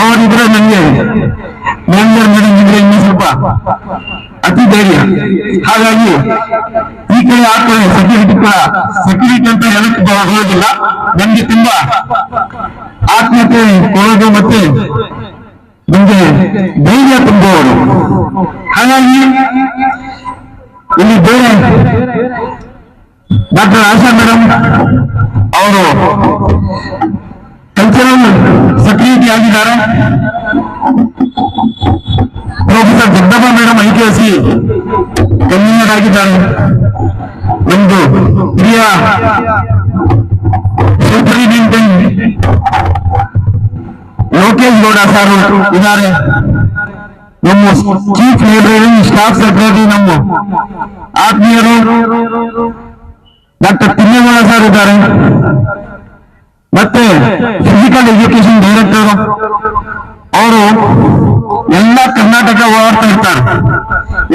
ಅವರಿದ್ರೆ ನನಗೆ manager madam ಇದ್ರೆ ಇನ್ನೂ ಸ್ವಲ್ಪ ಅತಿ ಧೈರ್ಯ. ಹಾಗಾಗಿ ಈ ಕಡೆ ಆ ಕಡೆ ಸೆಕ್ಯೂರಿಟಿ ಅಂತ ಹೇಳಕ್ಕೆ ಹೋಗೋದಿಲ್ಲ. ನಮ್ಗೆ ತುಂಬಾ ಆತ್ಮೀಯತೆ ಕೊಡೋದು ಮತ್ತೆ ನಮ್ಗೆ ಧೈರ್ಯ ತುಂಬುವವರು. ಹಾಗಾಗಿ ಇಲ್ಲಿ ಬೇರೆ ಡಾಕ್ಟರ್ ಆಶಾ ಮೇಡಮ್ ಅವರು ಕಲ್ಚರಲ್ ಸೆಕ್ರೆಟರಿ ಆಗಿದ್ದಾರೆ. ಪ್ರೊಫೆಸರ್ ಜಗದಮ್ಮ ಮೇಡಮ್ IKC ಕನ್ವೀನರ್ ಆಗಿದ್ದಾರೆ. ನಮ್ದು ಪ್ರಿಯ ಸೂಪರಿಂಟೆಂಡೆಂಟ್ ಲೋಕೇಶ್ ಗೌಡ ಸರ್ ಇದ್ದಾರೆ. ನಮ್ಮ ಚೀಫ್ ಲೈಬ್ರರಿ ಸ್ಟಾಫ್ ಸೆಕ್ರೆಟರಿ ನಮ್ಮ ಆತ್ಮೀಯರು ಡಾಕ್ಟರ್ ತಿಮ್ಮೇಗೌಡ ಸರ್ ಇದ್ದಾರೆ. ಮತ್ತೆ ಫಿಸಿಕಲ್ ಎಜುಕೇಶನ್ ಡೈರೆಕ್ಟರ್ ಅವರು ಎಲ್ಲ ಕರ್ನಾಟಕ ಓಡಾಡ್ತಾ ಇರ್ತಾರೆ.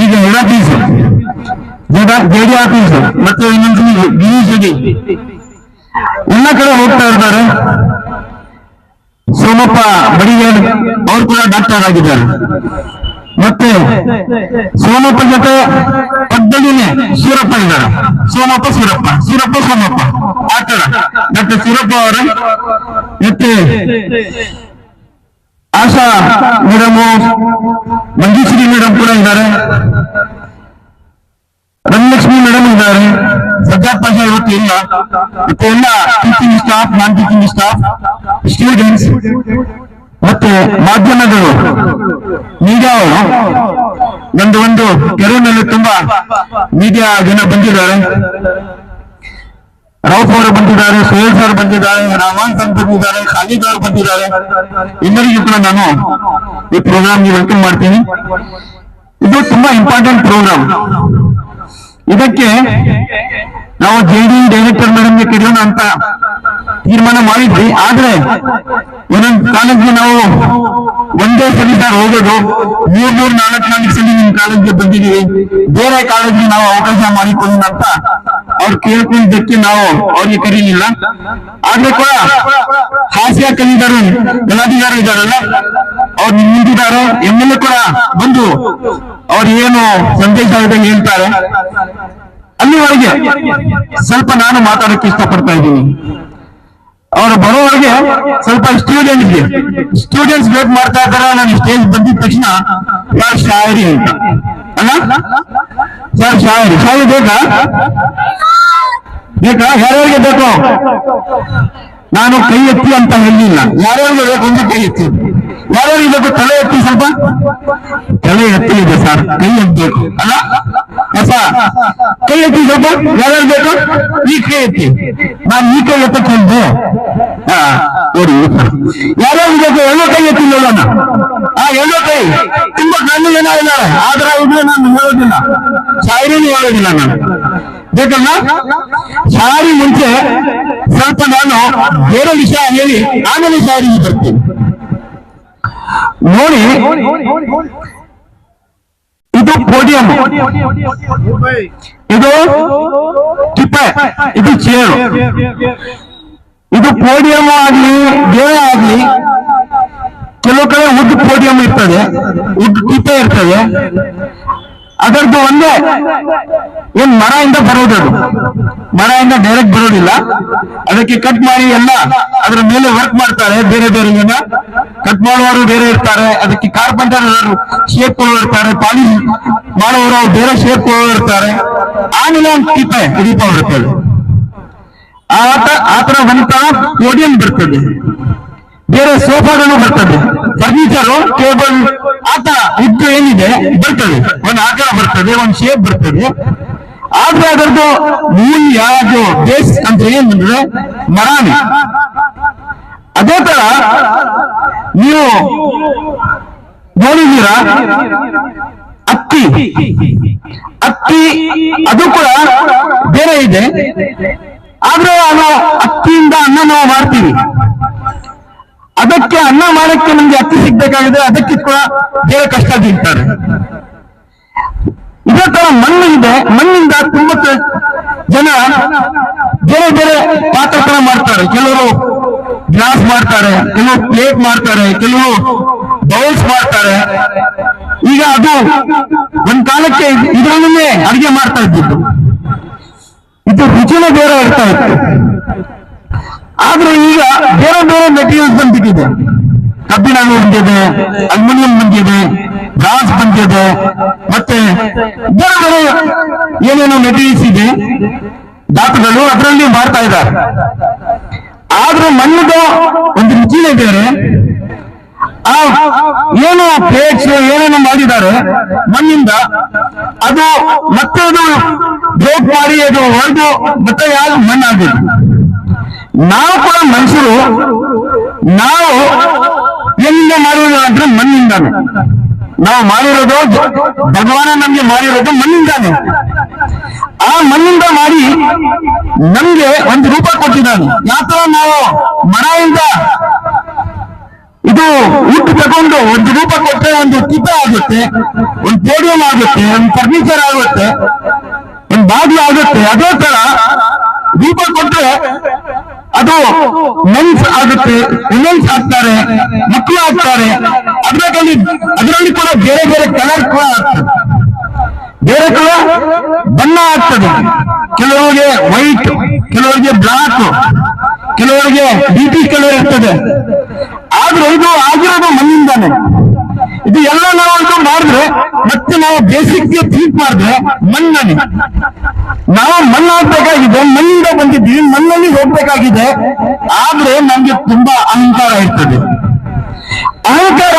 ಈಗ ಹೆಡ್ ಆಫೀಸ್ JD ಆಫೀಸ್ ಮತ್ತೆ ಇನ್ನೊಂದು BUCD ಎಲ್ಲ ಕಡೆ ಹೋಗ್ತಾ ಇರ್ತಾರೆ. ಸೋಮಪ್ಪ ಬಡಿಗೇರ್ ಅವ್ರು ಕೂಡ ಡಾಕ್ಟರ್ ಆಗಿದ್ದಾರೆ. ಮತ್ತೆ ಸೋಮಪ್ಪ ಜೊತೆ ಪಕ್ಕದಲ್ಲಿನೇ ಸೂರಪ್ಪ ಇದ್ದಾರೆ. ಸೋಮಪ್ಪ ಸೂರಪ್ಪ ಆ ತರ ಡಾಕ್ಟರ್ ಸೂರಪ್ಪ ಅವರು ಮತ್ತೆ ಆಶಾ ಮೇಡಮ್ ಮಂಜುಶ್ರೀ ಮೇಡಮ್ ಕೂಡ ಇದ್ದಾರೆ. ರಂಗಲಕ್ಷ್ಮಿ ಮೇಡಮ್ ಇದ್ದಾರೆ. ಸಜ್ಜಾದ್ ಪಾಷಾ ಇವತ್ತು ಇಲ್ಲ. ಮತ್ತೆ ಎಲ್ಲ ಟೀಚಿಂಗ್ ಸ್ಟಾಫ್, ನಾನ್ ಟೀಚಿಂಗ್ ಸ್ಟಾಫ್, ಸ್ಟೂಡೆಂಟ್ಸ್ ಮತ್ತೆ ಮಾಧ್ಯಮಗಳು, ಮೀಡಿಯಾ ಅವರು ಒಂದು ಕೆಲವಿನಲ್ಲಿ ತುಂಬಾ ಮೀಡಿಯಾ ಜನ ಬಂದಿದ್ದಾರೆ. ರೌಫ್ ಅವರು ಬಂದಿದ್ದಾರೆ, ಸುಹೇಲ್ ಸರ್ ಬಂದಿದ್ದಾರೆ, ರಾಮನ್ ಸರ್ ಬಂದಿದ್ದಾರೆ, ಖಾಲಿದ್ ಅವರು ಬಂದಿದ್ದಾರೆ. ಎಲ್ಲರಿಗೂ ಕೂಡ ನಾನು ಈ ಪ್ರೋಗ್ರಾಮ್ಗೆ ವೆಲ್ಕಮ್ ಮಾಡ್ತೀನಿ. ಇದು ತುಂಬಾ ಇಂಪಾರ್ಟೆಂಟ್ ಪ್ರೋಗ್ರಾಮ್. ಇದಕ್ಕೆ ನಾವು JD ಡೈರೆಕ್ಟರ್ ಮೇಡಮ್ಗೆ ಕರೆಯೋಣ ಅಂತ ತೀರ್ಮಾನ ಮಾಡಿದ್ವಿ. ಆದ್ರೆ ಒಂದೊಂದು ಕಾಲೇಜ್ಗೆ ನಾವು ಒಂದೇ ಸಲ ಸರ್ ಹೋಗೋದು, 3-4 ಸಲ ನಿಮ್ ಕಾಲೇಜ್ಗೆ ಬಂದಿದ್ದೀವಿ, ಬೇರೆ ಕಾಲೇಜ್ಗೆ ನಾವು ಅವಕಾಶ ಮಾಡಿಕೊಳ್ಳೋಣ ಅಂತ ಅವ್ರು ಕೇಳ್ಕೊಂಡಿದ್ದಕ್ಕೆ ನಾವು ಅವ್ರಿಗೆ ಕರೀಲಿಲ್ಲ. ಆದ್ರೆ ಕೂಡ ಹಾಸ್ಯ ಕಲಿದರು ಗಲಾಟಿಗಾರರು ಇದ್ದಾರಲ್ಲ, ಅವ್ರು ನಿಂತಿದ್ದಾರೆ. MLA ಕೂಡ ಬಂದು ಅವ್ರು ಏನು ಸಂದೇಶ ಹೇಳ್ತಾರೆ. ಅಲ್ಲಿವರೆಗೆ ಸ್ವಲ್ಪ ನಾನು ಮಾತಾಡಕ್ಕೆ ಇಷ್ಟಪಡ್ತಾ ಇದ್ದೀನಿ. ಅವರು ಬರೋವರೆಗೆ ಸ್ವಲ್ಪ ಸ್ಟೂಡೆಂಟ್ಸ್ ವೇಟ್ ಮಾಡ್ತಾ ಇದ್ದಾರೆ. ನಾನು ಸ್ಟೇಜ್ ಬಂದಿದ ತಕ್ಷಣ ಸರ್ ಶಾಯರಿ ಅಂತ ಅಲ್ಲ ಸರ್, ಶಾಯರಿ ಬೇಕಾ ಯಾರ್ಯಾರಿಗೆ ಬೇಕು? ನಾನು ಕೈ ಎತ್ತಿ ಅಂತ ಹೇಳಿಲ್ಲ. ಯಾರ್ಯಾರಿಗೆ ಬೇಕು ಒಂದು ಕೈ ಎತ್ತಿ. ಯಾರ್ಯಾರಿಗೆ ಬೇಕು ತಲೆ ಎತ್ತಿ, ಸ್ವಲ್ಪ ತಲೆ ಎತ್ತಿ ಇದೆ ಸರ್, ಕೈ ಎತ್ತಬೇಕು ಅಲ್ಲ ಹೊಸ ಕೈ ಎತ್ತಿ ಸ್ವಲ್ಪ. ಯಾರ್ಯಾರು ಬೇಕು ಈ ಕೈ ಎತ್ತಿ. ನಾನು ಈ ಕೈ ಎತ್ತಕ್ಕೆ ಹೇಳಿದೆ. ನೋಡಿ ಯಾರ್ಯಾರು ಬೇಕು ಎಲ್ಲೋ ಕೈ ಎತ್ತಿ ನೋಡೋಣ. ಎಲ್ಲೋ ಕೈ ತುಂಬಾ ಕಣ್ಣು ಜನ ಇದ್ದಾರೆ. ಆದ್ರೆ ಇದ್ರೆ ನಾನು ಹೇಳೋದಿಲ್ಲ, ಶಾಯರಿನೂ ಹೇಳೋದಿಲ್ಲ ನಾನು. ಬೇಕಲ್ಲ ಶಾಯರಿ ಮುಂಚೆ ಸ್ವಲ್ಪ ನಾನು ಬೇರೆ ವಿಷಯ ಹೇಳಿ ಆಮೇಲೆ ಶಾಯರಿಗೆ ಬರ್ತೀನಿ. ನೋಡಿ, ಇದು ಪೋಡಿಯಂ, ಇದು ಟಿಪ್ಪೆ, ಇದು ಚೇರು. ಇದು ಪೋಡಿಯಂ ಆಗ್ಲಿ ಬೇರೆ ಆಗ್ಲಿ, ಕೆಲವು ಕಡೆ ಉದ್ದ ಪೋಡಿಯಂ ಇರ್ತದೆ, ಉದ್ದ ಟಿಪ್ಪೆ ಇರ್ತದೆ. ಅದರದ್ದು ಒಂದೇ ಏನ್ ಮರದಿಂದ ಬರೋದದು, ಮರದಿಂದ ಡೈರೆಕ್ಟ್ ಬರೋದಿಲ್ಲ. ಅದಕ್ಕೆ ಕಟ್ ಮಾಡಿ ಎಲ್ಲ ಅದರ ಮೇಲೆ ವರ್ಕ್ ಮಾಡ್ತಾರೆ. ಬೇರೆ ಬೇರೆ ಜನ ಕಟ್ ಮಾಡುವವರು ಬೇರೆ ಇರ್ತಾರೆ, ಅದಕ್ಕೆ ಕಾರ್ಪೆಂಟರ್ ಶೇಪ್ ಇರ್ತಾರೆ, ಪಾಲಿಶ್ ಮಾಡುವವರು ಬೇರೆ ಶೇಪ್ ಇರ್ತಾರೆ. ಆಮೇಲೆ ಒಂದು ಟಿಪ್ಪೆ ದೀಪ ಬರ್ತದೆ. ಆತರ ಒಂಥರ ಪೋಡಿಯಂ ಬರ್ತದೆ, ಬೇರೆ ಸೋಫಾಗಳು ಬರ್ತದೆ, ಫರ್ನಿಚರು, ಟೇಬಲ್ ಆತ ಉದ್ದು ಏನಿದೆ ಬರ್ತದೆ. ಒಂದು ಆಕಾರ ಬರ್ತದೆ, ಒಂದು ಶೇಪ್ ಬರ್ತದೆ. ಆದ್ರೆ ಅದರದ್ದು ಮೂಲ್ಯ ಅದು ಬೇಸ್ ಅಂತ ಏನಂದ್ರೆ ಮರಾನೆ. ಅದೇ ತರ ನೀವು ನೋಡಿದ್ದೀರಾ ಅಕ್ಕಿ ಅದು ಕೂಡ ಬೇರೆ ಇದೆ. ಆದ್ರೆ ನಾವು ಅಕ್ಕಿಯಿಂದ ಅನ್ನ ನಾವು ಮಾಡ್ತೀವಿ. ಅದಕ್ಕೆ ಅನ್ನ ಮಾಡಕ್ಕೆ ನಮ್ಗೆ ಅಕ್ಕಿ ಸಿಗ್ಬೇಕಾಗಿದೆ, ಅದಕ್ಕೆ ಕೂಡ ಬೇರೆ ಕಷ್ಟ ಬೀಳ್ತಾರೆ. ಇದೇ ತರ ಮಣ್ಣು ಇದೆ, ಮಣ್ಣಿಂದ ತುಂಬಾ ಜನ ಬೇರೆ ಬೇರೆ ಪಾತ್ರಗಳನ್ನ ಮಾಡ್ತಾರೆ. ಕೆಲವರು ಗ್ಲಾಸ್ ಮಾಡ್ತಾರೆ, ಕೆಲವು ಪ್ಲೇಟ್ ಮಾಡ್ತಾರೆ, ಕೆಲವು ಬೌಲ್ಸ್ ಮಾಡ್ತಾರೆ. ಈಗ ಅದು ಒಂದ್ ಕಾಲಕ್ಕೆ ಇದರಲ್ಲೇ ಅಡಿಗೆ ಮಾಡ್ತಾ ಇದ್ದಿದ್ದು, ಇದು ರುಚಿನೇ ಬೇರೆ ಇರ್ತಾ ಇತ್ತು. ಆದ್ರೆ ಈಗ ಬೇರೆ ಬೇರೆ ಮೆಟೀರಿಯಲ್ಸ್ ಬಂದ್ಬಿಟ್ಟಿದೆ. ಕಬ್ಬಿಣ ಬಂದಿದೆ, ಅಲ್ಯೂಮಿನಿಯಂ ಬಂದಿದೆ, ಗ್ಲಾಸ್ ಬಂದಿದೆ, ಮತ್ತೆ ಬೇರೆ ಬೇರೆ ಏನೇನೋ ಮೆಟೀರಿಯಲ್ಸ್ ಇದೆ, ಧಾತುಗಳು ಅದರಲ್ಲಿ ಮಾಡ್ತಾ ಇದ್ದಾರೆ. ಆದ್ರೂ ಮಣ್ಣದು ಒಂದು ರುಚಿನೇ ಬೇರೆ. ಆ ಏನು ಪ್ಲೇಟ್ಸ್ ಏನೇನೋ ಮಾಡಿದ್ದಾರೆ ಮಣ್ಣಿಂದ, ಅದು ಮತ್ತೆ ಅದು ಬ್ರೇಕ್ ಮಾಡಿ ಅದು ಹೊರದು ಮತ್ತೆ ಯಾರು ಮಣ್ಣಾಗಿದೆ. ನಾವು ಕೂಡ ಮನುಷ್ಯರು, ನಾವು ಏನಿಂದ ಮಾಡಿರೋದು ಅಂದ್ರೆ ಮಣ್ಣಿಂದಾನೆ. ನಾವು ಮಾಡಿರೋದು, ಭಗವಾನ ನಮ್ಗೆ ಮಾಡಿರೋದು ಮಣ್ಣಿಂದಾನೆ. ಆ ಮಣ್ಣಿಂದ ಮಾಡಿ ನಮ್ಗೆ ಒಂದು ರೂಪ ಕೊಟ್ಟಿದ್ದಾನೆ. ಯಾತರ ನಾವು ಮರದಿಂದ ಇದು ಉಟ್ಟು ತಗೊಂಡು ಒಂದು ರೂಪ ಕೊಟ್ಟರೆ ಒಂದು ಚಿತ್ರ ಆಗುತ್ತೆ, ಒಂದು ಪೋಡಿಯಂ ಆಗುತ್ತೆ, ಒಂದು ಫರ್ನಿಚರ್ ಆಗುತ್ತೆ, ಒಂದು ಬಾಗಿಲು ಆಗುತ್ತೆ. ಅದೇ ತರ ರೂಪ ಕೊಟ್ಟರೆ ಅದು ಮೆನ್ಸ್ ಆಗುತ್ತೆ, ವುಮೆನ್ಸ್ ಆಗ್ತಾರೆ, ಮಕ್ಕಳು ಆಗ್ತಾರೆ. ಅದರಲ್ಲಿ ಕೂಡ ಬೇರೆ ಬೇರೆ ಕಲರ್ ಕೂಡ ಆಗ್ತದೆ, ಬೇರೆ ಕಲರ್ ಬಣ್ಣ ಆಗ್ತದೆ. ಕೆಲವರಿಗೆ ವೈಟ್, ಕೆಲವರಿಗೆ ಬ್ಲಾಕ್, ಕೆಲವರಿಗೆ ಬಿಟಿ ಕಲರ್ ಇರ್ತದೆ. ಆದ್ರೆ ಇದು ಆಗಿರೋದು ಮಣ್ಣಿಂದಾನೆ. ಇದು ಎಲ್ಲ ನಾವು ಇದು ಮಾಡಿದ್ರೆ ಮತ್ತೆ ನಾವು ಬೇಸಿಕ್ ಥಿಂಕ್ ಮಾಡಿದ್ರೆ ಮಣ್ಣಲ್ಲಿ ನಾವು ಮಣ್ಣು ಹಾಕ್ಬೇಕಾಗಿದೆ, ಮಣ್ಣಿಂದ ಬಂದಿದ್ದೀವಿ, ಮಣ್ಣಲ್ಲಿ ಹೋಗ್ಬೇಕಾಗಿದೆ. ಆದ್ರೆ ನಮ್ಗೆ ತುಂಬಾ ಅಹಂಕಾರ ಇರ್ತದೆ. ಅಹಂಕಾರ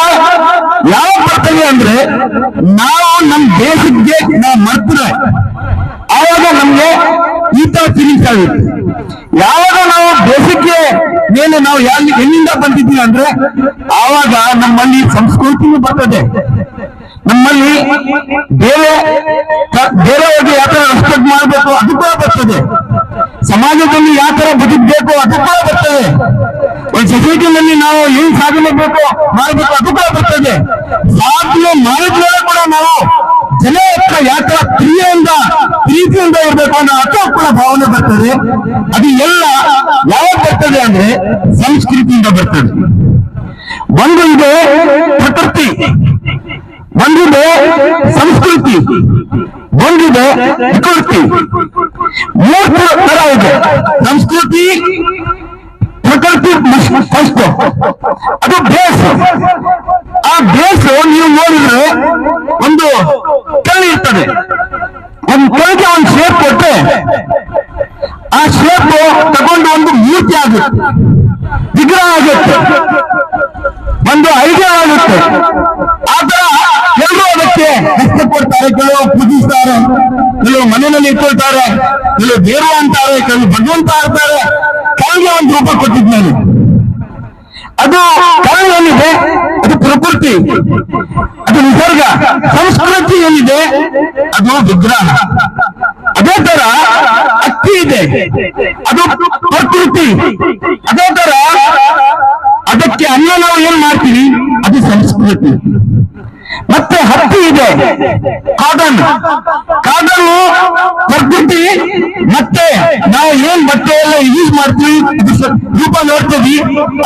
ಯಾವ ಬರ್ತದೆ ಅಂದ್ರೆ ನಾವು ನಮ್ ಬೇಸಿಕ್ಗೆ ನಾವು ಮರ್ತ್ರೆ ಆವಾಗ ನಮ್ಗೆ ಈ ತರ ಫೀಲಿಂಗ್ಸ್ ಆಗುತ್ತೆ. ಯಾವಾಗ ನಾವು ಬೇಸಿಕ್ಗೆ ಮೇಲೆ ನಾವು ಎಲ್ಲಿಂದ ಬಂದಿದ್ದೀವಿ ಅಂದ್ರೆ ಆವಾಗ ನಮ್ಮಲ್ಲಿ ಸಂಸ್ಕೃತಿಯೂ ಬರ್ತದೆ. ನಮ್ಮಲ್ಲಿ ಬೇರೆಯವ್ರಿಗೆ ಯಾವ ತರ ರೆಸ್ಪೆಕ್ಟ್ ಮಾಡಬೇಕು ಅದು ಕೂಡ ಬರ್ತದೆ. ಸಮಾಜದಲ್ಲಿ ಯಾವ ತರ ಬದುಕಬೇಕು ಅದು ಕೂಡ ಬರ್ತದೆ. ಒಂದು ಸೊಸೈಟಿನಲ್ಲಿ ನಾವು ಏನ್ ಸಾಧನೆ ಬೇಕು ಮಾಡಬೇಕು ಅದು ಕೂಡ ಬರ್ತದೆ. ಸಾಧನೆ ಮಾಡಿದ್ಮೇಲೆ ಕೂಡ ನಾವು ಜನ ಹತ್ರ ಯಾವ ತರ ಪ್ರೀತಿಯಿಂದ ಇರಬೇಕು ಅನ್ನೋ ಅದು ಕೂಡ ಭಾವನೆ ಬರ್ತದೆ. ಅದು ಎಲ್ಲ ಯಾವಾಗ ಬರ್ತದೆ ಅಂದ್ರೆ ಸಂಸ್ಕೃತಿಯಿಂದ ಬರ್ತದೆ. ಒಂದು ಇದೆ ಪ್ರಕೃತಿ, ಒಂದಿದೆ ಸಂಸ್ಕೃತಿ, ಒಂದಿದೆ ವಿಕೃತಿ. ಮೂರು ತರ ಇದೆ. ಸಂಸ್ಕೃತಿ, ಪ್ರಕೃತಿ ಫಸ್ಟ್, ಅದು ಬೇಸ್. ಆ ಬೇಸ್ ನೀವು ನೋಡಿದ್ರೆ ಒಂದು ಕಲ್ಲು ಇರ್ತದೆ. ಒಂದು ಕಲ್ಲಿಗೆ ಒಂದು ಶೇಪ್ ಕೊಟ್ಟರೆ ಆ ಶೇಪ್ ತಗೊಂಡು ಒಂದು ಮೂರ್ತಿ ಆಗುತ್ತೆ, ವಿಗ್ರಹ ಆಗುತ್ತೆ, ಒಂದು ಐಡಿಯಾ ಆಗುತ್ತೆ. ಆತರ ಎಲ್ಲರೂ ಅದಕ್ಕೆ ಹೆಸರು ಕೊಡ್ತಾರೆ. ಕೆಲವು ಪೂಜಿಸ್ತಾರೆ, ಕೆಲವು ಮನೆಯಲ್ಲಿ ಇಟ್ಕೊಳ್ತಾರೆ, ಕೆಲವು ದೇವರು ಅಂತಾರೆ, ಕೆಲವು ಭಗವಂತ ಅಂತಾರೆ. ಕಲ್ಲಿಗೆ ಒಂದು ರೂಪ ಕೊಟ್ಟಿದ್ಮೇಲೆ ಅದು ಕಲ್ಲು ಏನಿದೆ ಅದು ಪ್ರಕೃತಿ, ಅದು ನಿಸರ್ಗ. ಸಂಸ್ಕೃತಿ ಏನಿದೆ ಅದು ವಿಗ್ರಹ. ಅದೇ ತರ ಅಕ್ಕಿ ಇದೆ, ಅದು ಪ್ರಕೃತಿ. ಅದೇ ತರ ಅದಕ್ಕೆ ಅನ್ನ ನಾವು ಏನ್ ಮಾಡ್ತೀವಿ ಅದು ಸಂಸ್ಕೃತಿ. ಮತ್ತೆ ಹತ್ತಿ ಇದೆ, ಕಾಟನ್. ಕಾಟನ್ನು ಪ್ರಕೃತಿ. ಮತ್ತೆ ನಾವು ಏನ್ ಬಟ್ಟೆ ಎಲ್ಲ ಯೂಸ್ ಮಾಡ್ತೀವಿ ಅದು ರೂಪ ನೋಡ್ತೀವಿ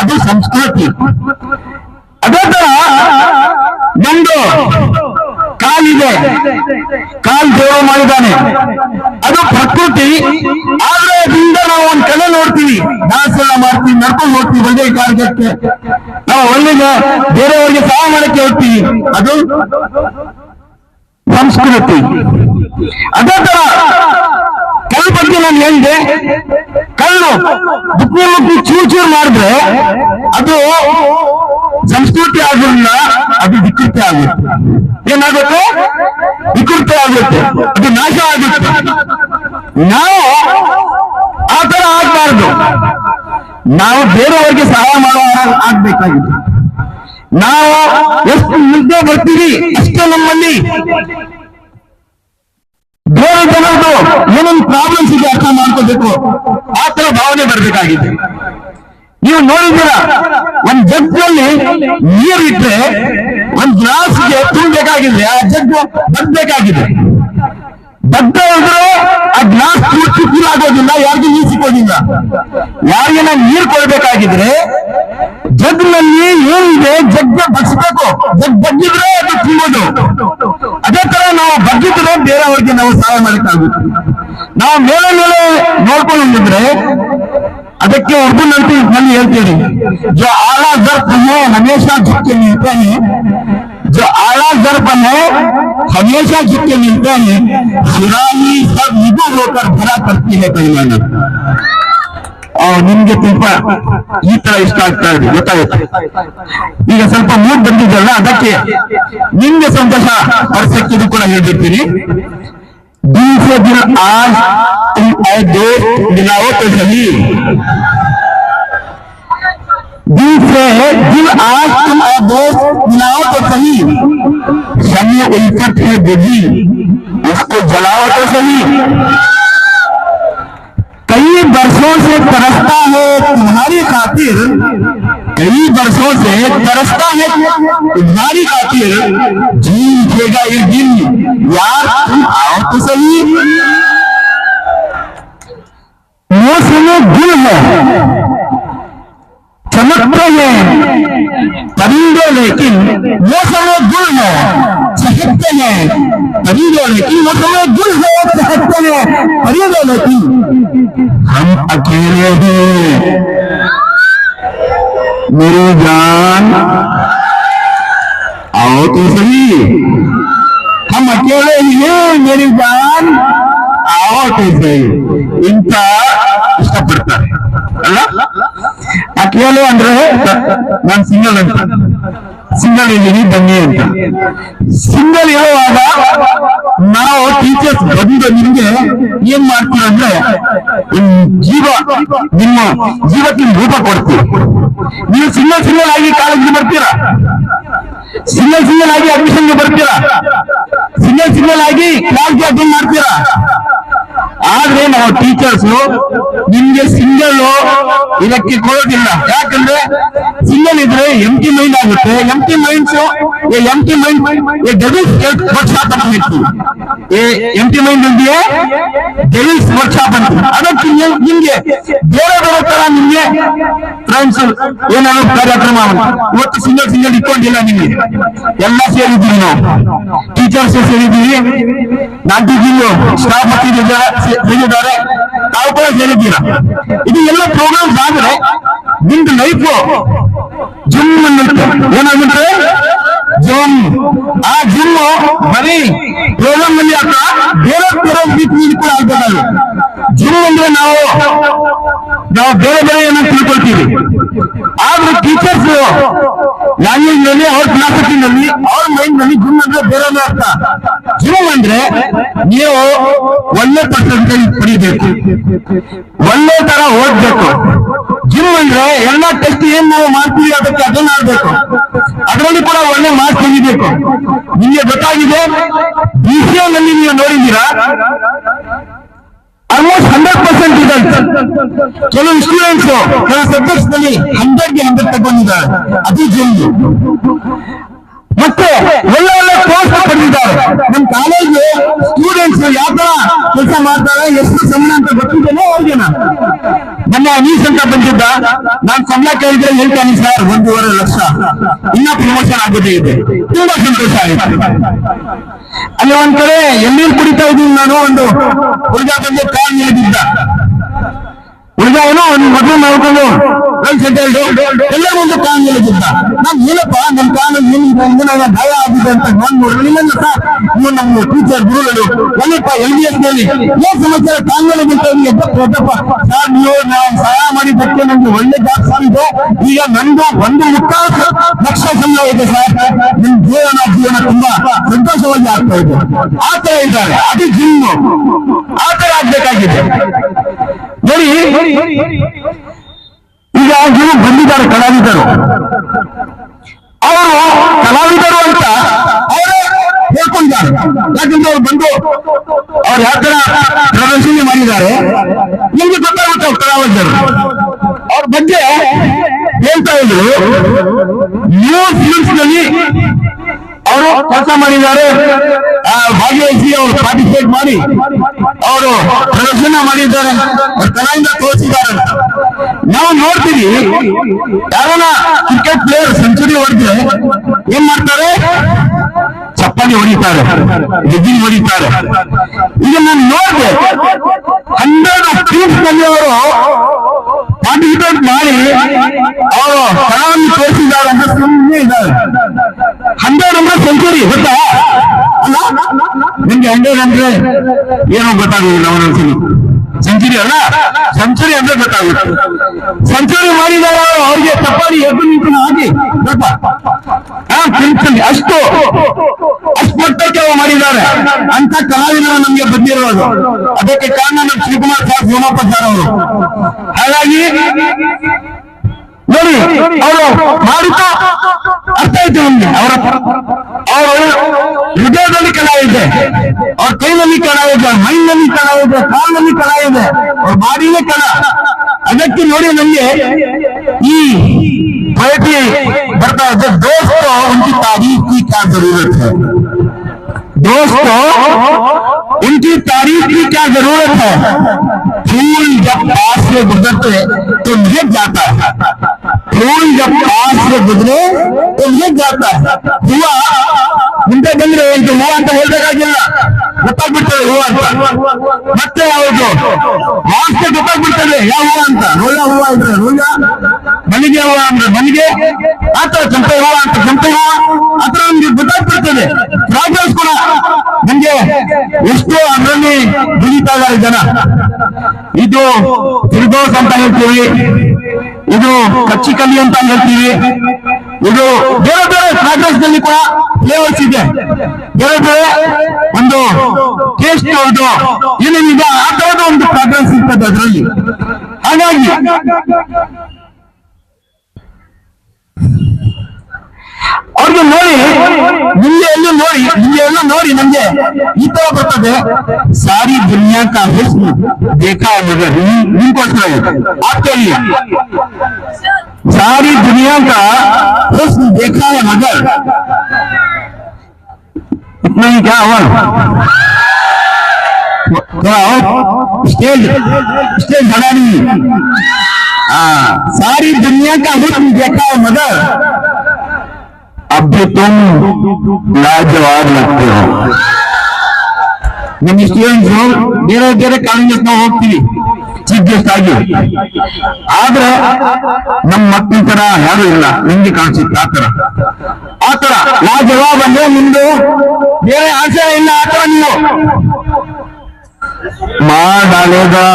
ಅದು ಸಂಸ್ಕೃತಿ. ಅದೇ ತರ ನಮ್ದು ಕಾಲಿದೆ, ಕಾಲ್ ದೇವರು ಮಾಡಿದ್ದಾನೆ ಅದು ಪ್ರಕೃತಿ. ಆದ್ರೆ ಅದರಿಂದ ನಾವು ಒಂದ್ ಕಲೆ ನೋಡ್ತೀವಿ, ಡಾನ್ಸ್ ಎಲ್ಲ ಮಾಡ್ತೀವಿ, ನಡ್ಕೊಂಡು ಹೋಗ್ತೀವಿ ಒಳ್ಳೆ ಕಾರ್ಯಕ್ಕೆ, ನಾವು ಒಳ್ಳೆ ಬೇರೆಯವರಿಗೆ ಸಹಾಯ ಮಾಡಕ್ಕೆ ಹೋಗ್ತೀವಿ ಅದು ಸಂಸ್ಕೃತಿ. ಅದೇ ತರ ಕಲ್ಲು ಬಗ್ಗೆ ನಾನು ಹೇಳಿದೆ, ಕಲ್ಲು ಮುಕ್ಕಿ ಚೂರು ಮಾಡಿದ್ರೆ ಅದು ಸಂಸ್ಕೃತಿ ಆಗೋದಿಲ್ಲ, ಅದು ವಿಕೃತಿ ಆಗುತ್ತೆ. ಏನಾಗುತ್ತೆ? ವಿಕೃತಿ ಆಗುತ್ತೆ, ಅದು ನಾಶ ಆಗುತ್ತೆ. ನಾವು ಆ ತರ ಆಗ್ಬಾರ್ದು. ನಾವು ಬೇರೆಯವರಿಗೆ ಸಹಾಯ ಮಾಡುವ ಆಗ್ಬೇಕಾಗಿದೆ. ನಾವು ಎಷ್ಟು ಮುಂದೆ ಬರ್ತೀವಿ ಅಷ್ಟೇ ನಮ್ಮಲ್ಲಿ ಬೇರೆ ಜನರದು ಏನೊಂದು ಪ್ರಾಬ್ಲಮ್ಸ್ ಇದೆ ಅರ್ಥ ಮಾಡ್ಕೋಬೇಕು, ಆ ತರ ಭಾವನೆ ಬರಬೇಕಾಗಿದೆ. ನೀವು ನೋಡಿದ್ದೀರಾ, ಒಂದ್ ಜಗ್ಗಲ್ಲಿ ನೀರಿಟ್ರೆ ಒಂದ್ ಗ್ಲಾಸ್ಗೆ ತುಂಬಬೇಕಾಗಿದೆ, ಆ ಜಗ್ಗು ಬಗ್ಬೇಕಾಗಿದೆ. ಬಗ್ಗ ಇದ್ರೆ ಆ ಗ್ಲಾಸ್ ಪೂರ್ತಿ ಫುಲ್ ಆಗೋದಿಲ್ಲ, ಯಾರಿಗೂ ನೀರು ಸಿಗೋದಿಲ್ಲ. ಯಾರಿಗೆ ನಾವು ನೀರು ಕೊಡ್ಬೇಕಾಗಿದ್ರೆ ಜಗ್ನಲ್ಲಿ ಏನಿದೆ ಜಗ್ಗೆ ಬಗ್ಸ್ಬೇಕು, ಜಗ್ ಬಗ್ಗಿದ್ರೆ ಅದು ತುಂಬೋದು. ಅದೇ ತರ ನಾವು ಬಗ್ಗಿದ್ರೆ ಬೇರೆಯವ್ರಿಗೆ ನಾವು ಸಹಾಯ ಮಾಡಕ್ಕಾಗುತ್ತೆ. ನಾವು ಮೇಲೆ ಮೇಲೆ ನೋಡ್ಕೊಂಡು ಹೋಗಿದ್ರೆ ಅದಕ್ಕೆ ಉರ್ದು ನಲ್ಲಿ ಹೇಳ್ತೀವಿ, जो आला ज़र्फ़ है हमेशा झुक के मिलते हैं, जो आला ज़र्फ़ है हमेशा झुक के मिलते हैं, शिराही सब निगो होकर भरा करती है पैमाना. ನಿಮ್ಗೆ ತುಂಬಾ ಈ ತರ ಇಷ್ಟ ಆಗ್ತಾ ಇದೆ, ಗೊತ್ತಾಗುತ್ತೆ. ಈಗ ಸ್ವಲ್ಪ ಮೂಡ್ ಬಂದಿದ್ದಲ್ಲ, ಅದಕ್ಕೆ ನಿಮ್ಗೆ ಸಂತೋಷ ಪಡಿಸಕ್ಕೆ ಇದು ಕೂಡ ಹೇಳ್ಬಿಡ್ತೀನಿ. दिल से दिल आज तुम ऐ दोस्त मिलाओ तो सही, दिल से दिल आज तुम ऐ दोस्त मिलाओ तो सही, शम्य उल्फत है बुझी उसको जलाओ तो सही. कई बरसों से तरसता है तुम्हारी खातिर, कई बरसों से तरसता है तुम्हारी खातिर, जी उठेगा एक दिन यार तुम आओ तो सही. मौसम गुल है चमकते हैं परिंदे, लेकिन मौसम गुल है चहकते हैं परिंदे, लेकिन मौसम गुल है चहकते हैं परिंदे, लेकिन हम अकेले हैं मेरी जान आओ तो सही. हम अकेले ही हैं मेरी जान आओ तो सही. ಇಂತ ಇಷ್ಟಪಡ್ತಾರೆ ಅಲ್ಲ. ಅಕೇಲೆ ಅಂದ್ರೆ ನಾನು ಸಿಂಗಲ್ ಅಂತ, ಸಿಂಗಲ್ ಇದ್ದೀನಿ ಬನ್ನಿ ಅಂತ. ಸಿಂಗಲ್ ಇರುವಾಗ ನಾವು ಟೀಚರ್ಸ್ ಬಂದು ನಿಮ್ಗೆ ಏನ್ ಮಾಡ್ತೀವಿ ಅಂದ್ರೆ ಜೀವ, ನಿಮ್ಮ ಜೀವಕ್ಕೆ ರೂಪ ಕೊಡ್ತೀವಿ. ನೀವು ಸಿಂಗಲ್ ಆಗಿ ಕಾಲೇಜ್ಗೆ ಬರ್ತೀರಾ, ಸಿಂಗಲ್ ಆಗಿ ಅಡ್ಮಿಷನ್ಗೆ ಬರ್ತೀರಾ, ಸಿಂಗಲ್ ಆಗಿ ಕ್ಲಾಸ್ಗೆ ಅಟೆಂಡ್ ಮಾಡ್ತೀರಾ. ಆದ್ರೆ ನಾವು ಟೀಚರ್ಸ್ ನಿಮ್ಗೆ ಸಿಂಗಲ್ ಇದಕ್ಕೆ ಕೊಡೋದಿಲ್ಲ. ಯಾಕಂದ್ರೆ ಸಿಂಗಲ್ ಇದ್ರೆ ಎಂಟಿ ಮೈಂಡ್ ಆಗುತ್ತೆ. ಎಂಟಿ ಮೈಂಡ್ಸ್ ಎಂಟಿ ಮೈಂಡ್ ಡೆವಿಲ್ಸ್ ವರ್ಕ್ಶಾಪ್ ಅಂತ ಹೇಳ್ತೀವಿ. ಎಂಟಿ ಮೈಂಡ್ ಅಂದ್ರೆ ಡೆವಿಲ್ಸ್ ವರ್ಕ್ಶಾಪ್ ಅಂತ. ಅದಕ್ಕೆ ನಿಮ್ಗೆ ಬೇರೆ ಬೇರೆ ತರ ನಿಮ್ಗೆ ಫ್ರೆಂಡ್ಸ್ ಏನಾದ್ರು ಕಾರ್ಯಕ್ರಮ ಇವತ್ತು ಸಿಂಗಲ್ ಇಟ್ಕೊಂಡಿಲ್ಲ. ನಿಮ್ಗೆ ಎಲ್ಲ ಸೇರಿದ್ದೀವಿ, ನಾವು ಟೀಚರ್ಸ್ ಸೇರಿದ್ದೀವಿ, ನಾಲ್ಕು ಸ್ಟಾಫ್ ಸೇರಿದ್ದಾರೆ, ತಾವು ಕೂಡ ಸೇರಿದ್ದೀರಾ. ಇದು ಎಲ್ಲ ಪ್ರೋಗ್ರಾಮ್ಸ್ ಆದ್ರೆ ನಿಮ್ದು ಲೈಫ್ ಜಿಮ್ ಅನ್ನುತ್ತೆ. ಏನಾಗುತ್ತೆ ಜಿಮ್. ಆ ಜಿಮ್ ಬರೀ ಪ್ರೋಗ್ರಾಮ್ ನಲ್ಲಿ ಅಥವಾ ಬೇರೆ ಬೇರೆ ರೀತಿ ಕೂಡ ಆಗ್ಬೇಕಾದ್ರೆ ಜಿಮ್ ಅಂದ್ರೆ ನಾವು ಬೇರೆ ಬೇರೆ ಏನೋ ತಿಳ್ಕೊಳ್ತೀವಿ. ಆದ್ರೆ ಟೀಚರ್ಸ್ ಲ್ಯಾಂಗ್ವೇಜ್ ನಲ್ಲಿ, ಅವ್ರ ಫಿಲಾಸಫಿ ನಲ್ಲಿ, ಅವ್ರ ಮೈಂಡ್ ನಲ್ಲಿ ಜಿಮ್ ಅಂದ್ರೆ ಬೇರೆ ಅರ್ಥ. ಜಿಮ್ ಅಂದ್ರೆ ನೀವು ಒಳ್ಳೆ ಪರ್ಸೆಂಟೇಜ್ ಪಡಿಬೇಕು, ಒಳ್ಳೆ ತರ ಓದ್ಬೇಕು. ಜಿಮ್ ಅಂದ್ರೆ ಎಲ್ಲ ಟೆಸ್ಟ್ ಏನ್ ನಾವು ಮಾಡ್ತೀವಿ ಅದಕ್ಕೆ ಅಟೆಂಡ್ ಆಗ್ಬೇಕು, ಅದರಲ್ಲಿ ಕೂಡ ಒಳ್ಳೆ ಮಾರ್ಕ್ಸ್ ತೆಗಿಬೇಕು. ನಿಮಗೆ ಗೊತ್ತಾಗಿದೆ, BCA ನಲ್ಲಿ ನೀವು ನೋಡಿದ್ದೀರಾ ಆಲ್ಮೋಸ್ಟ್ 100% ರಿಸಲ್ಟ್. ಕೆಲವು ಸ್ಟೂಡೆಂಟ್ಸ್ ಕೆಲವು ಸಬ್ಜೆಕ್ಟ್ಸ್ ನಲ್ಲಿ 100ಗೆ 100 ತಗೊಂಡಿದ್ದಾರೆ. ಅದು ಜಿಮ್. ಮತ್ತೆ ಒಳ್ಳೆ ಒಳ್ಳೆ ಕೋರ್ಸ್ ಪಡೆದಿದ್ದಾರೆ. ನಮ್ಮ ಕಾಲೇಜ್ ಸ್ಟೂಡೆಂಟ್ಸ್ ಯಾವ ತರ ಕೆಲಸ ಮಾಡ್ತಾರೆ, ಎಷ್ಟು ಸಂಬಳ ಅಂತ ಗೊತ್ತಿದ್ದೇನೆ ಅವ್ರಿಗೆ. ನಮ್ಮ ಅನೀಶ್ ಅಂತ ಬಂದಿದ್ದ, ನಾನು ಸಂಬಳ ಕೇಳಿದ್ರೆ ಹೇಳ್ತಾನೆ ಸರ್ 1.5 ಲಕ್ಷ, ಇನ್ನ ಪ್ರಮೋಷನ್ ಆಗೋದೇ ಇದೆ. ತುಂಬಾ ಸಂತೋಷ ಆಯ್ತು. ಅಲ್ಲಿ ಒಂದ್ ಕಡೆ ಎಣ್ಣೀರು ಕುಡಿತಾ ಇದ್ದೀನಿ ನಾನು. ಒಂದು ಹುಡುಗ ಬಂದು ಕಾಲ್ ನೀಡಿದ್ದ. ಹುಡುಗ ಏನೋ ಒಂದು ಮದುವೆ ಮಾಡ್ಕೊಂಡು ಎಲ್ಲ ಒಂದು ಕಾಲ್ ನಿಲ್ಲಿದ್ದ. ನಾನ್ ಏನಪ್ಪ ನನ್ನ ಕಾಲು ಏನಿದೆ ಭಯ ಆಗಿದೆ ಅಂತ ನೋಡ್ಬೋದು. ಇಲ್ಲ ಸರ್ ನೀವು ನಮ್ಮ ಟೀಚರ್ ಗುರುಗಳು ಒಳ್ಳೆಪ್ಪ LBS ನಲ್ಲಿ ಏನ್ ಸಮಾಚಾರ ಕಾಂಗ್ರೆಸ್ ಎದ್ದಪ್ಪ ಸರ್ ನೀವು ನಾವು ಸಹಾಯ ಮಾಡಿದ್ದಕ್ಕೆ ನಮ್ಗೆ ಒಳ್ಳೆ ಜಾಬ್ ಸಾಗಿದೆ. ಈಗ ನಂದು 1.25 ಲಕ್ಷ ಸಂಬಳ ಇದೆ ಸರ್. ನಿಮ್ ಜೀವನ ತುಂಬಾ ಸಂತೋಷವಾಗಿ ಆಗ್ತಾ ಇದೆ. ಆ ತರ ಇದ್ದಾರೆ. ಅದು ಜಿಮ್. ಆ ತರ ಆಗ್ಬೇಕಾಗಿದೆ ನೋಡಿ. ಈಗ ಇವರು ಬಂದಿದ್ದಾರೆ ಕಲಾವಿದರು. ಅವರು ಕಲಾವಿದರು ಅಂತ ಅವರೇ ಹೇಳ್ಕೊಂಡಿದ್ದಾರೆ. ಯಾಕಂದ್ರೆ ಅವ್ರು ಬಂದು ಅವ್ರು ಯಾವ ತರ ಪ್ರದರ್ಶನ ಮಾಡಿದ್ದಾರೆ ನಿಮ್ಗೆ ಗೊತ್ತಾಗುತ್ತೆ. ಕಲಾವಿದರು ಅವ್ರ ಬಗ್ಗೆ ಹೇಳ್ತಾ ಇದ್ರು. ನ್ಯೂ ಫಿಲ್ಮ್ಸ್ ನಲ್ಲಿ ಅವರು ಕೆಲಸ ಮಾಡಿದ್ದಾರೆ. ಭಾಗವಹಿಸಿ ಅವರು ಪಾರ್ಟಿಸಿಪೇಟ್ ಮಾಡಿ ಅವರು ಪ್ರದರ್ಶನ ಮಾಡಿದ್ದಾರೆ, ಕಲಾಯಿಂದ ತೋರಿಸಿದ್ದಾರೆ. ನಾವು ನೋಡ್ತೀವಿ ಯಾರನ್ನ ಕ್ರಿಕೆಟ್ ಪ್ಲೇಯರ್ ಸೆಂಚುರಿ ಹೊಡೆದ್ರೆ ಏನ್ ಮಾಡ್ತಾರೆ, ಚಪ್ಪಾಳಿ ಹೊಡಿತಾರೆ, ಗೆಜ್ಜಿ ಹೊಡಿತಾರೆ. ಈಗ ನಾನು ನೋಡಿದೆ 100 ಟೀಮ್ಸ್ ನಲ್ಲಿ ಅವರು ಪಾರ್ಟಿಸಿಪೇಟ್ ಮಾಡಿ ಅವರು ಕಲಾವನ್ನು ತೋರಿಸಿದ್ದಾರೆ ಅಂತ ಸುಮ್ಮನೆ ಇದ್ದಾರೆ. 100 ಅಂದ್ರೆ ಸೆಂಚುರಿ ಗೊತ್ತಾ? ಅಲ್ಲ, ನಿಮ್ಗೆ 100 ಅಂದ್ರೆ ಏನೋ ಗೊತ್ತಾಗುದಿಲ್ಲ ಒಂದೊಂದ್ಸಲಿ. ಸೆಂಚುರಿ ಅಲ್ಲ, ಸೆಂಚುರಿ ಅಂದ್ರೆ ಗೊತ್ತಾಗುತ್ತೆ. ಸೆಂಚುರಿ ಮಾಡಿದಾಗ ಅವ್ರಿಗೆ ಚಪ್ಪಾಳಿ ಎದ್ದು ನಿಂತು ಹಾಕಿ ಅಷ್ಟು ಮಟ್ಟಕ್ಕೆ ಮಾಡಿದ್ದಾರೆ ಅಂತ ಕಲಾವಿದರು ನಮ್ಗೆ ಬಂದಿರೋದು. ಅದಕ್ಕೆ ಕಾರಣ ನಮ್ಮ ಶಿವಕುಮಾರ್ ಸಾರ್, ಸೋಮಪ್ಪ ಸರ್ ಅವರು. ಹಾಗಾಗಿ ನೋಡಿ ಅವರು ಮಾಡುತ್ತಾ ಅರ್ಥ ಆಯ್ತು ನಮ್ಗೆ. ಅವರು ಹೃದಯದಲ್ಲಿ ಕಲಾ ಇದೆ, ಅವ್ರ ಕೈನಲ್ಲಿ ಕಲಾ ಇದೆ, ಮೈನಲ್ಲಿ ಕಲಾ ಇದೆ, ಕಾಲಿನಲ್ಲಿ ಕಲಾ ಇದೆ, ಅವ್ರ ಬಾಡಿನೇ ಕಲಾ. ಅದಕ್ಕೆ ನೋಡಿ ನಮ್ಗೆ ಈ ಪೋಯಟ್ರಿ ಬರ್ತಾ ಇದೆ. ದೋಸ್ತೋ ಉनकी तारीफ की क्या जरूरत है, दोस्तों उनकी तारीफ की क्या जरूरत है, फूल जब पास से गुजरते तो निकल जाता है, फूल जब पास से गुजरे तो निकल जाता है. हुआ ಮುಂದೆ ಬಂದ್ರೆ ಇದು ಹೂವು ಅಂತ ಹೇಳ್ಬೇಕಾಗಿಲ್ಲ, ಗೊತ್ತಾಗ್ಬಿಡ್ತದೆ ಹೂವು ಅಂತ. ಮತ್ತೆ ಯಾವುದು ವಾಸ್ತೆ ಗೊತ್ತಾಗ್ಬಿಡ್ತದೆ ಯಾವ ಹೂವು ಅಂತ. ರೋಜ ಹೂವು ಇದ್ರೆ ರೋಜ, ಮಲ್ಲಿಗೆ ಹೂವು ಅಂದ್ರೆ ಮಲ್ಲಿಗೆ, ಆತರ ಚಂಪೆ ಹೂವು ಅಂತ ಚಂಪೆ ಹೂವು, ಆತರ ನಮ್ಗೆ ಗೊತ್ತಾಗ್ಬಿಡ್ತದೆ. ಫ್ರಾಗ್ರೆನ್ಸ್ ಕೂಡ ನಮ್ಗೆ ಎಷ್ಟು ಅದರಲ್ಲಿ ದುಡಿತಾ ಇದ್ದಾರೆ ಜನ. ಇದು ಫಿರ್ದೌಸ್ ಅಂತ ಹೇಳ್ತೀವಿ, ಇದು ಕಚ್ಚಿಕಲ್ಲಿ ಅಂತ ಹೇಳ್ತೀವಿ, ಇದು ಬೇರೆ ಬೇರೆ ಫ್ರಾಗ್ರೆನ್ಸ್ ನಲ್ಲಿ ಕೂಡ ಫ್ಲೇವರ್ಸ್ ಇದೆ, ಬೇರೆ ಬೇರೆ ಒಂದು ಟೇಸ್ಟ್ ಇದು ಏನೇನಿದೆ ಆ ತರದ ಒಂದು ಫ್ರಾಗ್ರೆನ್ಸ್ ಇರ್ತದೆ ಅದರಲ್ಲಿ. ಹಾಗಾಗಿ ಅವ್ರಿಗೆ ನೋಡಿ, ನಿಮ್ಗೆ ಎಲ್ಲ ನೋಡಿ ನಮ್ಗೆ ಈ ತರ ಬರ್ತದೆ. ಸಾರಿ ದುನಿಯಾ ಕಾ ಹುಸ್ನ್ देखा है मगर ನಿಮ್ಗೋಸ್ಕರ आपके लिए सारी दुनिया का हुस्न देखा है मगर इतना ही क्या हुआ. स्टेज बना दी. सारी दुनिया का हुस्न देखा है मगर अब भी तुम लाजवाब लगते हो. ನಮ್ಮ ಸ್ಟೂಡೆಂಟ್ಸ್ ಬೇರೆ ಬೇರೆ ಕಾಲೇಜಸ್ ನಾವು ಹೋಗ್ತೀವಿ ಚೀಫ್ ಗೆಸ್ಟ್ ಆಗಿ, ಆದ್ರೆ ನಮ್ಮ ಮಕ್ಕಳ ತರ ಯಾರು ಇಲ್ಲ, ನಿಮ್ಗೆ ಕಾಣಿಸುತ್ತೆ ಆ ತರ ಲಾಜವಾಬ್ ಅಂದ್ರೆ ನಿಮ್ದು ಬೇರೆ ಆಸೆ ಇಲ್ಲ. ಆ ತರ ನೀವು ಮಾರ್ ಡಾಲೇಗಾ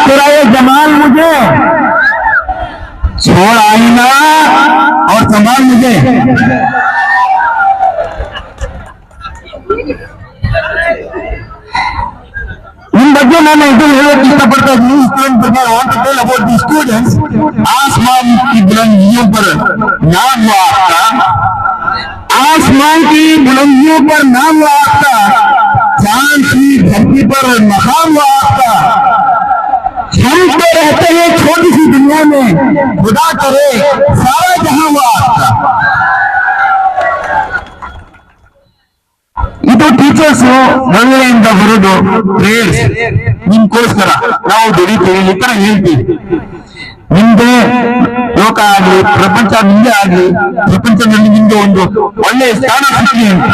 तेरा ये जमाल मुझे छोड़ आईना और संभाल मुझे. इन ಬಗ್ಗೆ ನಾನು ಇದು ಹೇಳಕ್ಕೆ ಇಷ್ಟಪಡ್ತಾ ಇದ್ದೀನಿ. ಸ್ಟೂಡೆಂಟ್ ಬಗ್ಗೆ I want to tell about the students. आसमान की बुलंदियों पर नाम हुआ आपका, आसमान की बुलंदियों पर नाम हुआ आपका, चांद की धरती पर मकाम हुआ आपका. हम तो रहते हैं छोटी सी दुनिया में, खुदा करे सारा जहां हुआ आपका. ಇದು ಟೀಚರ್ಸ್ ಮಹಿಳೆಯಿಂದ ಬರೋದು ಪ್ರೇಯರ್ಸ್ ನಿಮ್ಗೋಸ್ಕರ ನಾವು ದುಡಿತೀವಿ, ಈ ತರ ಹೇಳ್ತೀವಿ. ನಿಮ್ದೆ ಲೋಕ ಆಗ್ಲಿ, ಪ್ರಪಂಚ ನಿಮ್ದೆ ಆಗ್ಲಿ, ಪ್ರಪಂಚದಲ್ಲಿ ನಿಮ್ಗೆ ಒಂದು ಒಳ್ಳೆಯ ಸ್ಥಾನ ಸಿಗಲಿ ಅಂತ.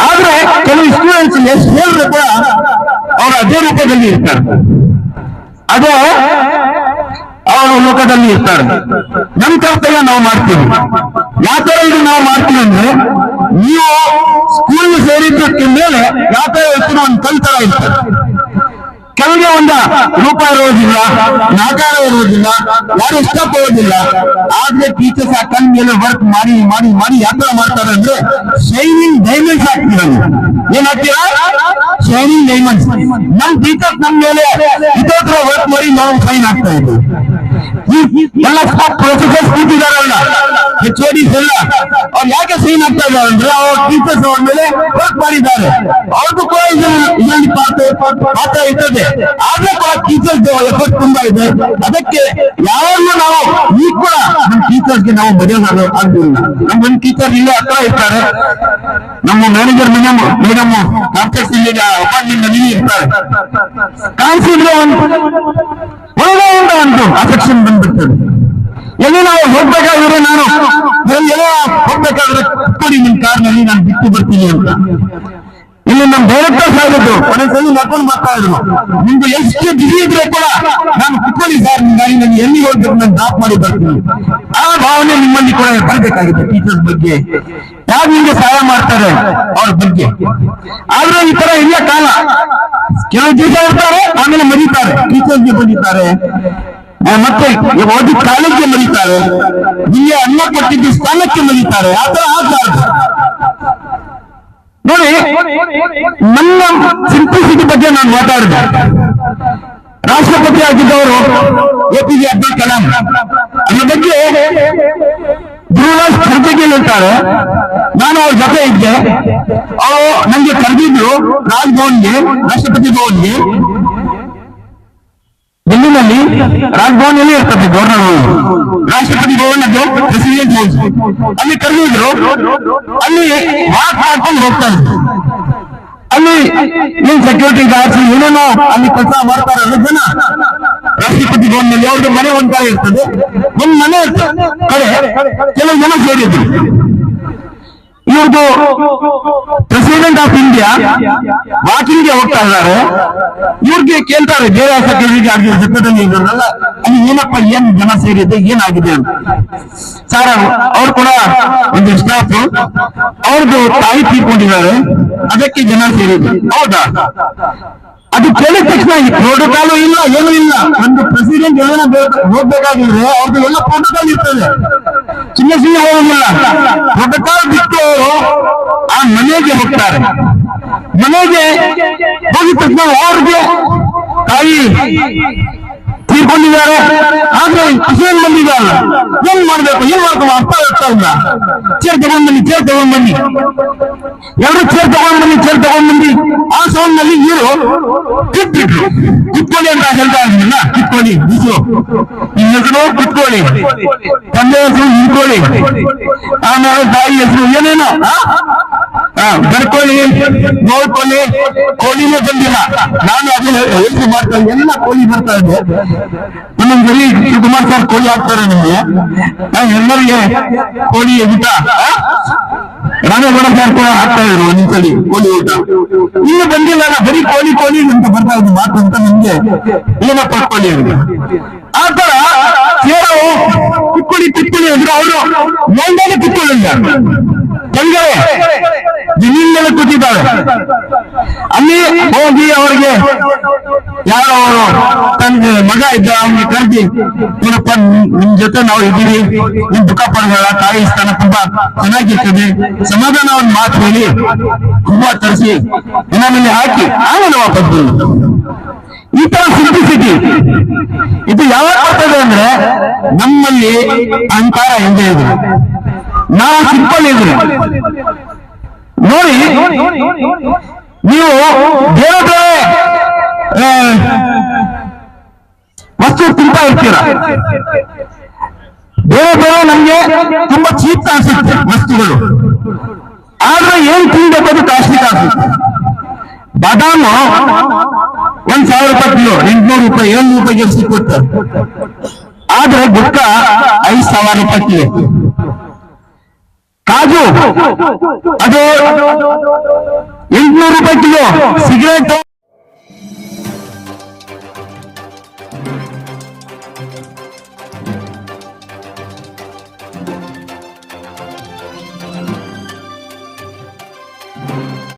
ಆದ್ರೆ ಕೆಲವು ಸ್ಟೂಡೆಂಟ್ಸ್ ಎಷ್ಟು ಹೇಳಿದ್ರು ಕೂಡ ಅವರು ಅದೇ ರೂಪದಲ್ಲಿ ಇರ್ತಾರೆ, ಅದೇ ಅವರು ಲೋಕದಲ್ಲಿ ಇರ್ತಾರೆ. ನಮ್ ಕರ್ತವ್ಯ ನಾವು ಮಾಡ್ತೀವಿ. ಯಾವ ತರ ಇದು ನಾವು ಮಾಡ್ತೀವಿ ಅಂದ್ರೆ, ನೀವು ಸ್ಕೂಲ್ ಸೇರಿದ್ದಕ್ಕೆ ಮೇಲೆ ಯಾವ ತರ ಇರ್ತೀರೋ ಒಂದು ಕಲ್ತರ ಇರ್ತದೆ. ಕೆಲವರಿಗೆ ಒಂದು ರೂಪ ಇರೋದಿಲ್ಲ, ನಾಕಾರ ಇರೋದಿಲ್ಲ, ಯಾರು ಇಷ್ಟಪಡೋದಿಲ್ಲ. ಆದ್ರೆ ಟೀಚರ್ಸ್ ಆ ಕಲ್ ಮೇಲೆ ವರ್ಕ್ ಮಾಡಿ ಮಾಡಿ ಮಾಡಿ ಯಾವ ತರ ಮಾಡ್ತಾರೆ ಅಂದ್ರೆ ಶೈನಿಂಗ್ ಡೈಮಂಡ್ಸ್ ಹಾಕ್ತೀರ. ಏನ್ ಹಾಕ್ತೀರಾ? Shining diamonds. ನಮ್ ಟೀಚರ್ಸ್ ನಮ್ ಮೇಲೆ ಇತರ ವರ್ಕ್ ಮಾಡಿ ನಾವು ಶೈನ್ ಆಗ್ತಾ ಇದ್ದೀವಿ. ಎಲ್ಲ ಪ್ರೊಫೆಸರ್ಸ್ ಕೂತಿದಾರಲ್ಲ, HODs ಎಲ್ಲ, ಅವ್ರು ಯಾಕೆ ಸೈನ್ ಆಗ್ತಾ ಇದ್ದಾರೆ ಅಂದ್ರೆ ಅವ್ರ ಟೀಚರ್ಸ್ ಅವ್ರ ಮೇಲೆ ವರ್ಕ್ ಮಾಡಿದ್ದಾರೆ. ಅವ್ರಿಗೂ ಕೂಡ ಇದರಲ್ಲಿ ಪಾತ್ರ ಇರ್ತದೆ. ಆದ್ರೆ ಟೀಚರ್ಸ್ ಎಫರ್ಟ್ ತುಂಬಾ ಇದೆ. ಅದಕ್ಕೆ ಯಾವಾಗಲೂ ನಾವು ಈಗ ಕೂಡ ನಮ್ಮ ಟೀಚರ್ಸ್ಗೆ ನಾವು ಮರ್ಯಾದೆ ಆಗ್ತಿಲ್ಲ. ನಮ್ಮ ಒಂದು ಟೀಚರ್ ಇಲ್ಲೇ ಹತ್ರ ಇರ್ತಾರೆ, ನಮ್ಮ ಮ್ಯಾನೇಜರ್ ಮೇಡಮ್ ಕಾಂಪ್ಲೆಕ್ಸ್ ಇಲ್ಲಿ ಅಪಾರ್ಟ್ಮೆಂಟ್ ನಲ್ಲಿ ಇರ್ತಾರೆ. ಕಾಣಿಸಿದ್ರೆ ಒಂದು ಅಫೆಕ್ಷನ್ ಬಂದ್ಬಿಡ್ತದೆ. ಎಲ್ಲಿ ನಾವು ಹೋಗ್ಬೇಕಾದ್ರೆ ನಾನು ಎಲ್ಲೋ ಹೋಗ್ಬೇಕಾದ್ರೆ ಕೊಡಿ ನಿಮ್ ಕಾರ್ನಲ್ಲಿ ನಾನು ಬಿಟ್ಟು ಬರ್ತೀನಿ ಅಂತ. ಇಲ್ಲಿ ನಮ್ಮ ಡೈರೆಕ್ಟರ್ ಸಾಗಿದ್ದು ಒಂದೊಂದ್ಸಲಿ ನಡ್ಕೊಂಡು ಬರ್ತಾ ಇದ್ರು. ನಿಮ್ದು ಎಷ್ಟು ಬಿಸಿ ಇದ್ರೆ ಕೂಡ ನಾನು ಕುತ್ಕೊಳ್ಳಿ ಸರ್ ನಿಮ್ ಗಾಡಿ ನನಗೆ ಎಲ್ಲಿ ಹೋಗ್ಬೇಕು ನಾನು ಡ್ರಾಪ್ ಮಾಡಿ ಬರ್ತೀನಿ. ಆ ಭಾವನೆ ನಿಮ್ಮಲ್ಲಿ ಕೂಡ ಬರ್ಬೇಕಾಗಿದೆ ಟೀಚರ್ಸ್ ಬಗ್ಗೆ. ಯಾರು ನಿಮ್ಗೆ ಸಹಾಯ ಮಾಡ್ತಾರೆ ಅವ್ರ ಬಗ್ಗೆ. ಆದ್ರೆ ಈ ತರ ಇಲ್ಲ ಕಾಲ. ಕೆಲವು ದಿವಸ ಇರ್ತಾರೆ, ಆಮೇಲೆ ಮರೀತಾರೆ, ಟೀಚರ್ಸ್ಗೆ ಬಂದಿದ್ದಾರೆ, ಮತ್ತೆ ಓದಿ ಕಾಲಕ್ಕೆ ಮರೀತಾರೆ, ನಿಮಗೆ ಅನ್ನ ಕೊಟ್ಟಿದ್ದು ಸ್ಥಾನಕ್ಕೆ ಮರೀತಾರೆ. ಆ ತರ ಆಗ್ಬಾರ್ದು ನೋಡಿ. ನನ್ನ ಸಿಂಪ್ಲಿಸಿಟಿ ಬಗ್ಗೆ ನಾನು ಮಾತಾಡಿದೆ. ರಾಷ್ಟ್ರಪತಿ ಆಗಿದ್ದವರು APJ ಅಬ್ದುಲ್ ಕಲಾಂ ಅದ್ರ ಬಗ್ಗೆ ಧ್ರುವರಾಜ್ ಖರ್ಗೆ ಹೇಳ್ತಾರೆ. ನಾನು ಅವ್ರ ಜೊತೆ ಇದ್ದೆ. ಅವರು ನಂಗೆ ಕರೆದಿದ್ರು ರಾಜ್ಭವನ್ಗೆ, ರಾಷ್ಟ್ರಪತಿ ಭವನ್ಗೆ. ಡೆಲ್ಲಿನಲ್ಲಿ ರಾಜ್ಭವನ್ ಎಲ್ಲಿ ಇರ್ತದೆ, ಗವರ್ನರ್ ರಾಷ್ಟ್ರಪತಿ ಭವನ್ ಅದು ಪ್ರೆಸಿಡೆಂಟ್ ಹೌಸ್. ಅಲ್ಲಿ ಕರೆದಿದ್ರು. ಅಲ್ಲಿ ವಾಕ್ ಮಾಡ್ಕೊಂಡು ಹೋಗ್ತಾ ಇದ್ರು. ಅಲ್ಲಿ ಏನ್ ಸೆಕ್ಯೂರಿಟಿ ಗಾರ್ಡ್ಸ್ ಏನೇನೋ ಅಲ್ಲಿ ಕೆಲಸ ಮಾಡ್ತಾರೆ ಜನ. ರಾಷ್ಟ್ರಪತಿ ಭವನ್ ನಲ್ಲಿ ಅವ್ರದ್ದು ಮನೆ ಒಂದ್ ಕಡೆ ಇರ್ತದೆ, ಒಂದ್ ಮನೆ ಕಡೆ ಕೆಲವು ಜನ ಸೇರಿದ್ರು. ಇವ್ರದ್ದು ಪ್ರೆಸಿಡೆಂಟ್ ಆಫ್ ಇಂಡಿಯಾ ವಾಕಿಂಗ್ಗೆ ಹೋಗ್ತಾ ಇದ್ದಾರೆ. ಇವ್ರಿಗೆ ಕೇಳ್ತಾರೆ ಬೇರೆ ಸೆಕ್ಯೂರಿಟಿ ಜೊತೆದಲ್ಲಿ ಇದ್ರಲ್ಲ, ಅಲ್ಲಿ ಏನಪ್ಪ ಏನ್ ಜನ ಸೇರಿದೆ ಏನಾಗಿದೆ ಅಂತ. ಸರ್ ಅವ್ರು ಕೂಡ ಒಂದು ಸ್ಟಾಫ್, ಅವ್ರದ್ದು ತಾಯಿ ತೀರ್ಕೊಂಡಿದ್ದಾರೆ, ಅದಕ್ಕೆ ಜನ ಸೇರಿದ್ರು. ಹೌದಾ? ಅದು ಕೇಳಿದ ತಕ್ಷಣ ಪ್ರೋಟೋಕಾಲು ಇಲ್ಲ, ಏನೂ ಇಲ್ಲ. ಒಂದು ಪ್ರೆಸಿಡೆಂಟ್ ಏನ ಹೋಗ್ಬೇಕಾಗಿದ್ರೆ ಅವ್ರದ್ದು ಎಲ್ಲ ಪ್ರೋಟೋಕಾಲ್ ಇರ್ತದೆ. ಸುಮ್ಮನೆ ಹೋಗಿಲ್ಲ. ಪ್ರೋಟೋಕಾಲ್ ಬಿಟ್ಟು ಆ ಮನೆಗೆ ಹೋಗ್ತಾರೆ. ಮನೆಗೆ ಹೋಗಿದ ತಕ್ಷಣ ಅವ್ರಿಗೆ ತಾಯಿ ತೀರ್ಕೊಂಡಿದ್ದಾರೆ. ಆದ್ರೆ ಅಷ್ಟೇನ್ ಬಂದಿದ್ದಾರೆ, ಏನ್ ಮಾಡ್ಬೇಕು ಅರ್ಥ ಆಗ್ತಾ ಇಲ್ಲ. ಚೇರ್ ತಗೊಂಡ್ಬನ್ನಿ, ಚೇರ್ ತಗೊಂಡ್ಬನ್ನಿ, ಎರಡು ಚೇರ್ ತಗೊಂಡ್ಬಂದಿ ಆ ಸೌಂಡ್ ನಲ್ಲಿ ಇವರು ಕಿಟ್ಬಿಟ್ರು. ಕಿತ್ಕೊಳ್ಳಿ ಅಂತ ಹೇಳ್ತಾ ಇದ್ರಲ್ಲ, ಕಿತ್ಕೊಳ್ಳಿ ಬಿಸು ನಿಮ್ಮ ಹೆಸರು ಕಿತ್ಕೊಳ್ಳಿ, ತಂದೆ ಹೆಸರು ಇಟ್ಕೊಳ್ಳಿ, ಆಮೇಲೆ ತಾಯಿ ಹೆಸರು ಏನೇನೋ ಬರ್ಕೊಳ್ಳಿ, ನೋಡ್ಕೊಳ್ಳಿ. ಕೋಳಿನೇ ಬಂದಿಲ್ಲ. ನಾನು ಅದನ್ನ ಯೋಚನೆ ಮಾಡ್ತಾ ಇದ್ದೆ, ಎಲ್ಲ ಕೋಳಿ ಬರ್ತಾ ಇದೆ. ಒಂದೊಂದ್ಸರಿ ಶಿವಕುಮಾರ್ ಸರ್ ಕೋಳಿ ಹಾಕ್ತಾರೆ ನಿಮಗೆ, ಎಲ್ಲರಿಗೆ ಕೋಳಿ ಊಟ. ರಾಮೇಗೌಡ ಸರ್ ಕೂಡ ಹಾಕ್ತಾ ಇದ್ರು ಒಂದ್ಸಲಿ ಕೋಳಿ ಊಟ. ಇನ್ನು ಬಂದಿಲ್ಲ, ಬರೀ ಕೋಳಿ ಅಂತ ಬರ್ತಾ ಇದ್ರು ಮಾತು ಅಂತ ನಿಮ್ಗೆ ಏನಪ್ಪ ಕೋಳಿ ಅಂತ. ಆ ತರ ಸೇರೋ ಕಿತ್ಕೊಳ್ಳಿ ಅಂದ್ರೆ ಅವರು ಮಂಡ್ಯದ ಕಿತ್ಕೊಳ್ಳಿಲ್ಲ, ತಂಗರೆ ಜಮೀನಿನಲ್ಲಿ ಕೂತಿದ್ದಾರೆ. ಅಲ್ಲಿ ಹೋಗಿ ಅವ್ರಿಗೆ ಯಾರೋ ಅವರು ತನ್ನ ಮಗ ಇದ್ದ ಅವ್ನಿಗೆ ಕರೆದಿ, ಏನಪ್ಪ ನಿಮ್ ಜೊತೆ ನಾವು ಇದ್ದೀವಿ, ನಿಮ್ ದುಃಖ ಪಡಬೇಡ, ತಾಯಿ ಸ್ಥಾನ ತುಂಬಾ ಚೆನ್ನಾಗಿರ್ತದೆ, ಸಮಾಧಾನ ಒಂದು ಮಾತು ಹೇಳಿ ತುಂಬಾ ತರಿಸಿ ಮನೆಯಲ್ಲಿ ಹಾಕಿ ಆಮೇಲೆ ವಾಪಸ್ ಬಂದು. ಈ ತರ ಸಿಂಪ್ಲಿಸಿಟಿ ಇದು ಯಾವಾಗ ಬರ್ತದೆ ಅಂದ್ರೆ ನಮ್ಮಲ್ಲಿ ಅಹಂಕಾರ ಹಿಂದೆ ಇದೆ, ನಾವು ಸಿಂಪಲ್ ಇದ್ರೆ. ನೋಡಿ ನೀವು ಬೇರೆ ಬೇರೆ ವಸ್ತು ತಿಂತಾ ಇರ್ತೀರ, ಬೇರೆ ಬೇರೆ ನಮ್ಗೆ ತುಂಬಾ ಚೀಪ್ ಕಾಣಿಸುತ್ತೆ ವಸ್ತುಗಳು, ಆದ್ರೆ ಏನ್ ತಿನ್ಬೇಕು ಕಾಸ್ಟ್ಲಿ ಕಾಣಿಸುತ್ತೆ. ಬಾದಾಮು 1,000 ರೂಪಾಯಿ ಕಿಲೋ, 800 ರೂಪಾಯಿ 700 ರೂಪಾಯಿಗೆ ಸಿಕ್ಕುತ್ತೆ. ಆದ್ರೆ ಗುಟ್ಕ 5,000 ರೂಪಾಯಿ ಕಿಲೋ. ಕಾಜು ಅದು 800 ರೂಪಾಯಿ ಕಿಲೋ. ಸಿಗರೇಟ್